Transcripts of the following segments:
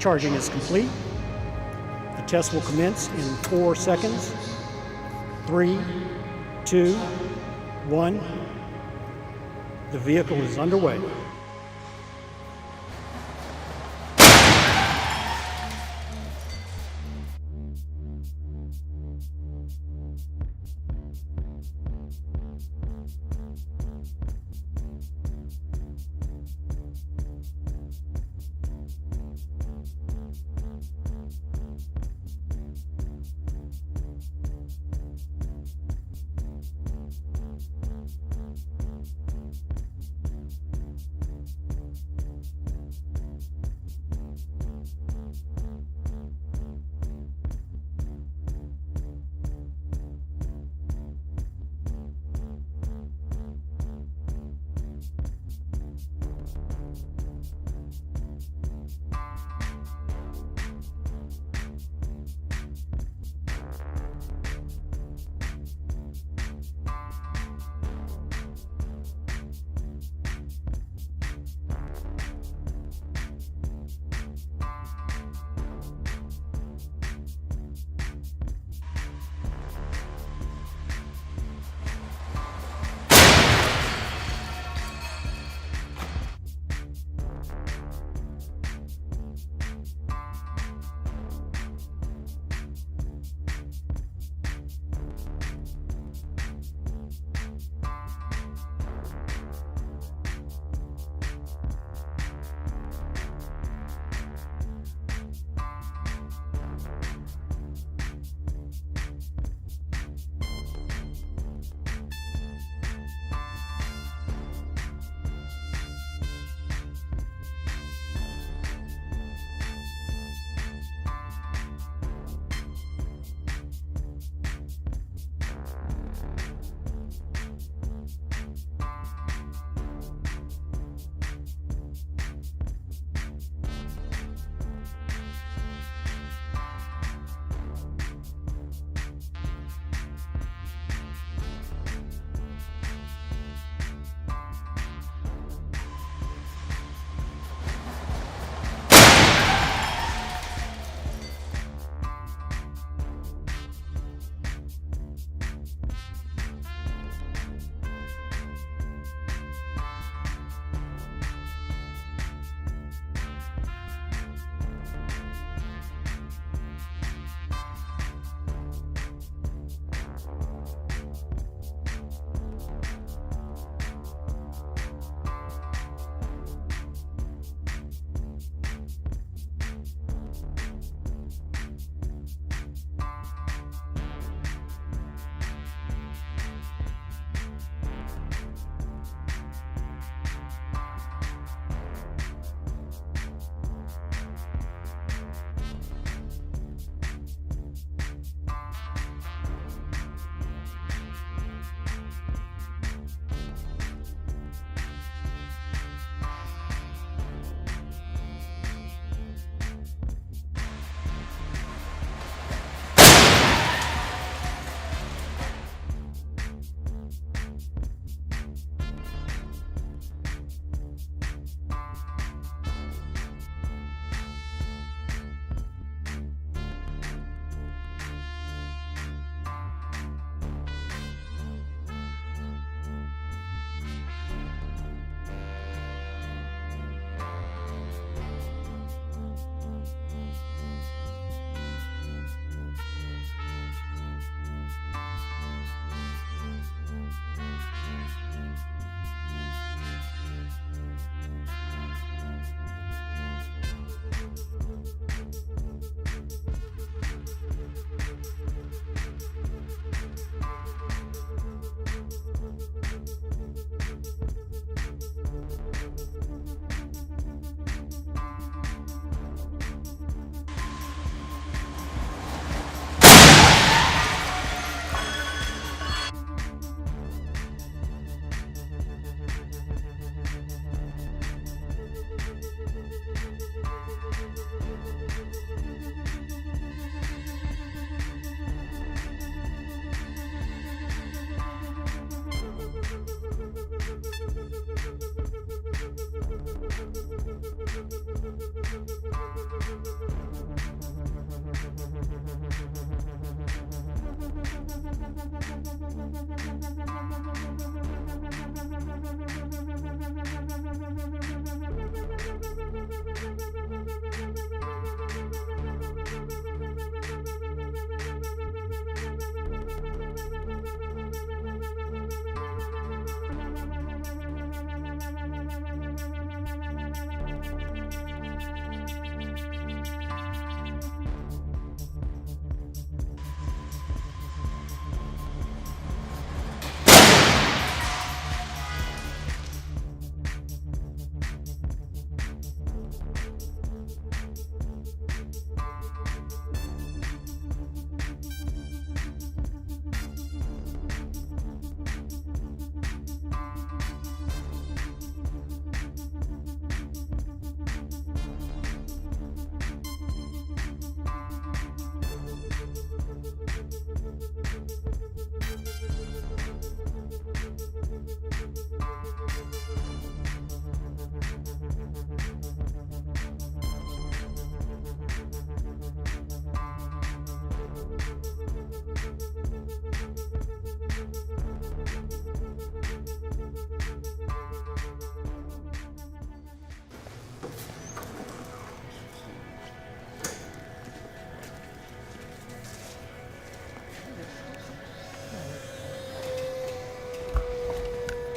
Charging is complete. The test will commence in 4 seconds. 3, 2, 1. The vehicle is underway.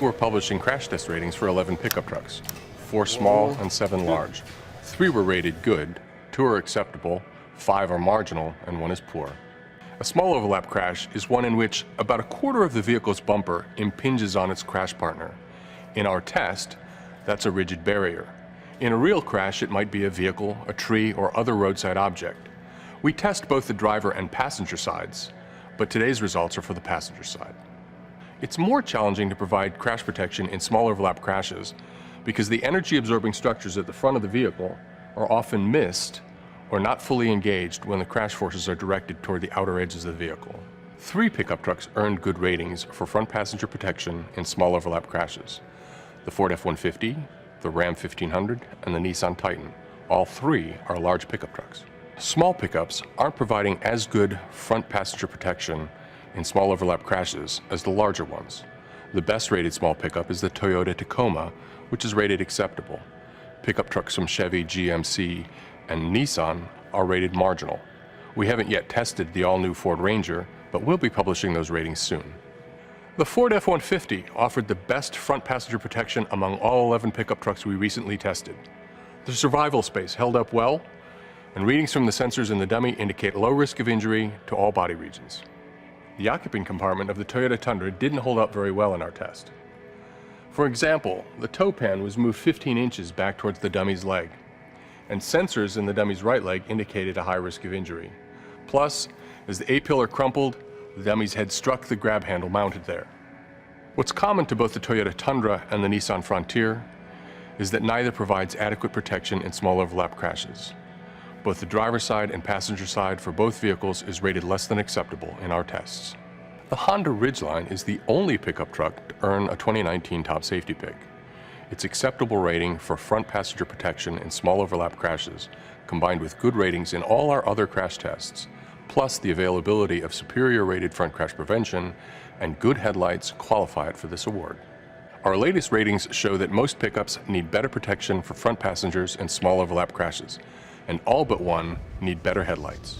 we're publishing crash test ratings for 11 pickup trucks, 4 small and 7 large. 3 were rated good, 2 are acceptable, 5 are marginal, and 1 is poor. A small overlap crash is one in which about a quarter of the vehicle's bumper impinges on its crash partner. In our test, that's a rigid barrier. In a real crash, it might be a vehicle, a tree, or other roadside object. We test both the driver and passenger sides, but today's results are for the passenger side. It's more challenging to provide crash protection in small overlap crashes because the energy-absorbing structures at the front of the vehicle are often missed or not fully engaged when the crash forces are directed toward the outer edges of the vehicle. 3 pickup trucks earned good ratings for front passenger protection in small overlap crashes: the Ford F-150, the Ram 1500, and the Nissan Titan. All 3 are large pickup trucks. Small pickups aren't providing as good front passenger protection in small overlap crashes as the larger ones. The best rated small pickup is the Toyota Tacoma, which is rated acceptable. Pickup trucks from Chevy, GMC, and Nissan are rated marginal. We haven't yet tested the all-new Ford Ranger, but we'll be publishing those ratings soon. The Ford F-150 offered the best front passenger protection among all 11 pickup trucks we recently tested. The survival space held up well, and readings from the sensors in the dummy indicate low risk of injury to all body regions. The occupant compartment of the Toyota Tundra didn't hold up very well in our test. For example, the tow pan was moved 15 inches back towards the dummy's leg, and sensors in the dummy's right leg indicated a high risk of injury. Plus, as the A-pillar crumpled, the dummy's head struck the grab handle mounted there. What's common to both the Toyota Tundra and the Nissan Frontier is that neither provides adequate protection in small overlap crashes. Both the driver's side and passenger side for both vehicles is rated less than acceptable in our tests. The Honda Ridgeline is the only pickup truck to earn a 2019 Top Safety Pick. Its acceptable rating for front passenger protection in small overlap crashes, combined with good ratings in all our other crash tests, plus the availability of superior rated front crash prevention and good headlights, qualify it for this award. Our latest ratings show that most pickups need better protection for front passengers in small overlap crashes, and all but one need better headlights.